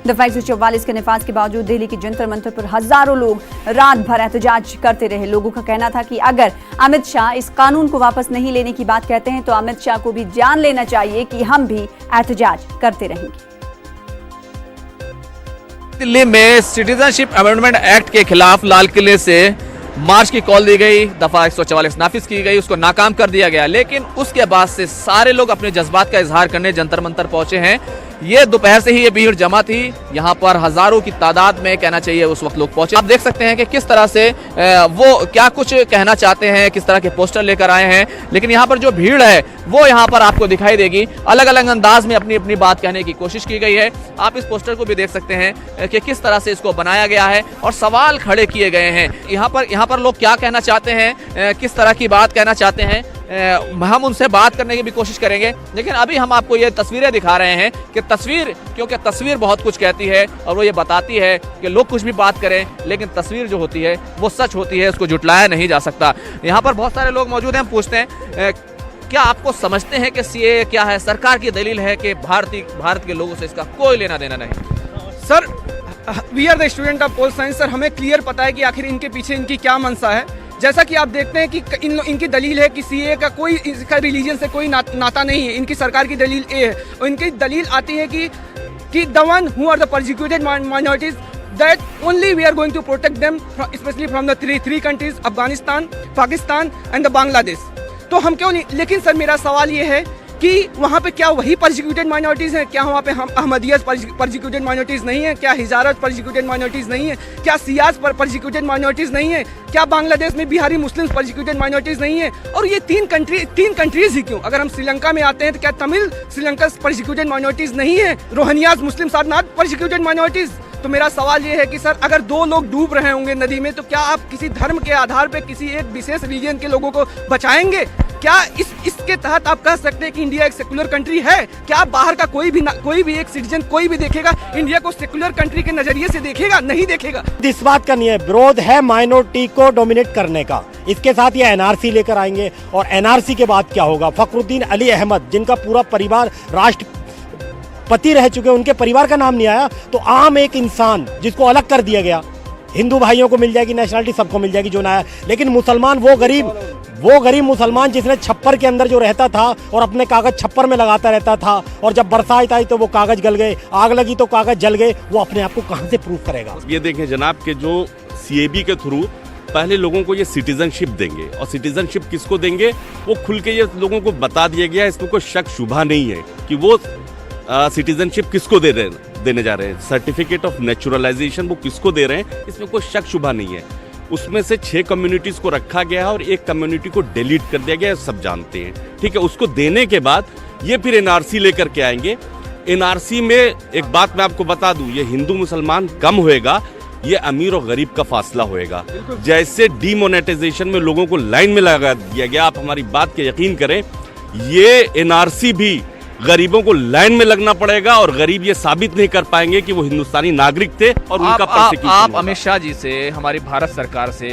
दफाई 144 के नफाज के बावजूद दिल्ली के जंतर मंतर पर हजारों लोग रात भर एहतजाज करते रहे। लोगों का कहना था कि अगर अमित शाह इस कानून को वापस नहीं लेने की बात कहते हैं तो अमित शाह को भी जान लेना चाहिए कि हम भी एहतजाज करते रहेंगे। दिल्ली में सिटीजनशिप अमेंडमेंट एक्ट के खिलाफ लाल किले से मार्च की कॉल दी गई, दफा 144 नाफिज की गई, उसको नाकाम कर दिया गया। लेकिन उसके बाद से सारे लोग अपने जज्बात का इजहार करने जंतर मंतर पहुंचे हैं। ये दोपहर से ही ये भीड़ जमा थी, यहाँ पर हजारों की तादाद में कहना चाहिए उस वक्त लोग पहुंचे। आप देख सकते हैं कि किस तरह से वो क्या कुछ कहना चाहते हैं, किस तरह के पोस्टर लेकर आए हैं। लेकिन यहाँ पर जो भीड़ है वो यहाँ पर आपको दिखाई देगी, अलग अलग अंदाज में अपनी अपनी बात कहने की कोशिश की गई है। आप इस पोस्टर को भी देख सकते हैं कि किस तरह से इसको बनाया गया है और सवाल खड़े किए गए हैं। यहाँ पर लोग क्या कहना चाहते हैं, किस तरह की बात कहना चाहते हैं, हम उनसे बात करने की भी कोशिश करेंगे। लेकिन अभी हम आपको ये तस्वीरें दिखा रहे हैं कि क्योंकि तस्वीर बहुत कुछ कहती है और वो ये बताती है कि लोग कुछ भी बात करें, लेकिन तस्वीर जो होती है वो सच होती है, उसको झुटलाया नहीं जा सकता। यहाँ पर बहुत सारे लोग मौजूद हैं, हम पूछते हैं क्या आपको समझते हैं कि सीएए क्या है? सरकार की दलील है कि भारत के लोगों से इसका कोई लेना देना नहीं। Sir, we are the student of pol science. Sir, हमें क्लियर पता है कि आखिर इनके पीछे इनकी क्या मंशा है। जैसा कि आप देखते हैं कि इनकी दलील है कि सीए का कोई इसका रिलीजन से कोई नाता नहीं है। इनकी सरकार की दलील ए है और इनकी दलील आती है कि the one who are the persecuted minorities that only we are going to protect them especially from the three countries Afghanistan, Pakistan and the Bangladesh। तो हम क्यों नहीं? लेकिन सर मेरा सवाल ये है कि वहाँ पे क्या वही परसिक्यूटेड माइनॉरिटीज़ हैं? क्या वहाँ पे हम अहमदियत परसिक्यूटेड माइनॉरिटीज़ नहीं है? क्या हिजारत परसिक्यूटेड माइनॉरिटीज़ नहीं है? क्या सियाज पर परसिक्यूटेड माइनॉरिटीज़ नहीं है? क्या बांग्लादेश में बिहारी मुस्लिम्स परसिक्यूटेड माइनॉरिटीज़ नहीं है? और ये तीन कंट्रीज ही क्यों? अगर हम श्रीलंका में आते हैं तो क्या तमिल श्रीलंका परसिक्यूटेड माइनॉरिटीज़ नहीं है? Rohingyas Muslims are not persecuted minorities. तो मेरा सवाल ये है कि सर अगर दो लोग डूब रहे होंगे नदी में तो क्या आप किसी धर्म के आधार पे किसी एक विशेष रीजन के लोगों को बचाएंगे? क्या इसके तहत आप कह सकते हैं कि इंडिया एक सेकुलर कंट्री है? क्या बाहर का कोई भी एक सिटीजन कोई भी देखेगा इंडिया को सेकुलर कंट्री के नजरिए से देखेगा? नहीं देखेगा। इस बात का नहीं है, विरोध है माइनॉरिटी को डोमिनेट करने का। इसके साथ ये एनआरसी लेकर आएंगे और एनआरसी के बाद क्या होगा? फखरुद्दीन अली अहमद जिनका पूरा परिवार राष्ट्रपति रह चुके, उनके परिवार का नाम नहीं आया, तो आम एक इंसान जिसको अलग कर दिया गया, हिंदू भाइयों को मिल जाएगी नेशनलिटी, सबको मिल जाएगी जो ना आया। लेकिन मुसलमान वो गरीब मुसलमान जिसने छप्पर के अंदर जो रहता था और अपने कागज छप्पर में लगाता रहता था और जब बरसात आई तो वो कागज गल गए, आग लगी तो कागज जल गए, वो अपने आप को कहां से प्रूव करेगा? ये देखें जनाब के जो सीएबी के थ्रू पहले लोगों को ये सिटीजनशिप देंगे और सिटीजनशिप किसको देंगे वो खुल के ये लोगों को बता दिया गया है। इसमें कोई शक शुबा नहीं है कि वो सिटीजनशिप किसको देने जा रहे हैं। सर्टिफिकेट ऑफ नेचुरलाइजेशन वो किसको दे रहे हैं, इसमें कोई शक शुबा नहीं है। उसमें से 6 कम्युनिटीज को रखा गया है और एक कम्युनिटी को डिलीट कर दिया गया है, सब जानते हैं, ठीक है। उसको देने के बाद ये फिर एनआरसी लेकर के आएंगे। एनआरसी में एक बात मैं आपको बता दूं, ये हिंदू मुसलमान कम होएगा, ये अमीर और गरीब का फासला होएगा। जैसे डीमोनेटाइजेशन में लोगों को लाइन में लगा दिया गया, आप हमारी बात के यकीन करें, ये एनआरसी भी गरीबों को लाइन में लगना पड़ेगा और गरीब ये साबित नहीं कर पाएंगे कि वो हिंदुस्तानी नागरिक थे और उनका परसिक्यूशन। आप अमित शाह जी से, हमारी भारत सरकार से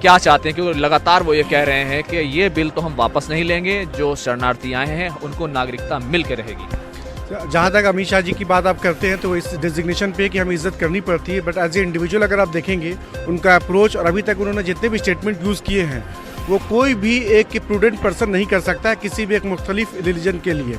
क्या चाहते हैं? क्योंकि लगातार वो ये कह रहे हैं कि ये बिल तो हम वापस नहीं लेंगे, जो शरणार्थी आए हैं उनको नागरिकता मिल के रहेगी। जहाँ तक अमित शाह जी की बात आप करते हैं तो इस डिजिग्नेशन पे कि हमें इज्जत करनी पड़ती है, बट एज ए इंडिविजुअल अगर आप देखेंगे उनका अप्रोच और अभी तक उन्होंने जितने भी स्टेटमेंट यूज़ किए हैं वो कोई भी एक प्रूडेंट पर्सन नहीं कर सकता है किसी भी एक मुख्तलिफ रिलीजन के लिए।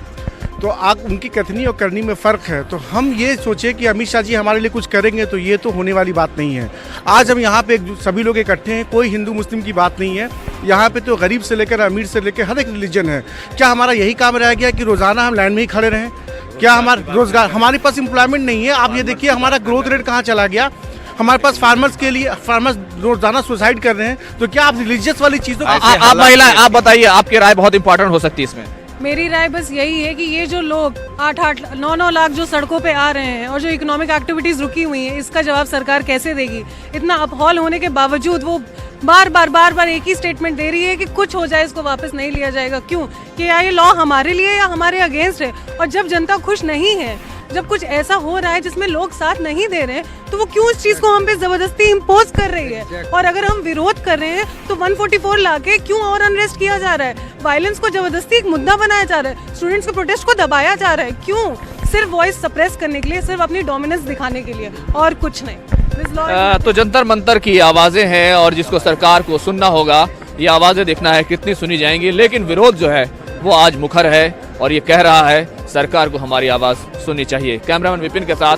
तो आप उनकी कथनी और करनी में फ़र्क है। तो हम ये सोचें कि अमित शाह जी हमारे लिए कुछ करेंगे तो ये तो होने वाली बात नहीं है। आज हम यहाँ पे सभी लोग इकट्ठे हैं, कोई हिंदू मुस्लिम की बात नहीं है। यहाँ पे तो गरीब से लेकर अमीर से लेकर हर एक रिलीजन है। क्या हमारा यही काम रह गया कि रोज़ाना हम लाइन में ही खड़े रहें? क्या हमारा रोज़गार, हमारे पास एम्प्लॉयमेंट नहीं है? आप ये देखिए हमारा ग्रोथ रेट कहाँ चला गया। हमारे पास फार्मर्स रोजाना सुसाइड कर रहे हैं। तो क्या आप रिलीजियस वाली चीज़ों आप महिला, आप बताइए, आपकी राय बहुत इंपॉर्टेंट हो सकती है इसमें। मेरी राय बस यही है कि ये जो लोग 8-8, 9-9 लाख जो सड़कों पे आ रहे हैं और जो इकोनॉमिक एक्टिविटीज रुकी हुई हैं, इसका जवाब सरकार कैसे देगी? इतना अपहॉल होने के बावजूद वो बार बार एक ही स्टेटमेंट दे रही है कि कुछ हो जाए इसको वापस नहीं लिया जाएगा। क्यों? कि ये लॉ हमारे लिए या हमारे अगेंस्ट है? और जब जनता खुश नहीं है, जब कुछ ऐसा हो रहा है जिसमें लोग साथ नहीं दे रहे हैं, तो वो क्यों इस चीज को हम पे जबरदस्ती इम्पोज कर रही है? और अगर हम विरोध कर रहे हैं तो 144 लाके क्यों और अनरेस्ट किया जा रहा है? वायलेंस को जबरदस्ती एक मुद्दा बनाया जा रहा है, स्टूडेंट्स के प्रोटेस्ट को दबाया जा रहा है, क्यों? सिर्फ वॉइस सप्रेस करने के लिए, सिर्फ अपनी डोमिनेंस दिखाने के लिए, और कुछ नहीं। This law is- तो जंतर मंतर की आवाजें हैं और जिसको सरकार को सुनना होगा, ये आवाजें देखना है कितनी सुनी जाएंगी, लेकिन विरोध जो है वो आज मुखर है और ये कह रहा है सरकार को हमारी आवाज सुननी चाहिए। कैमरामैन विपिन के साथ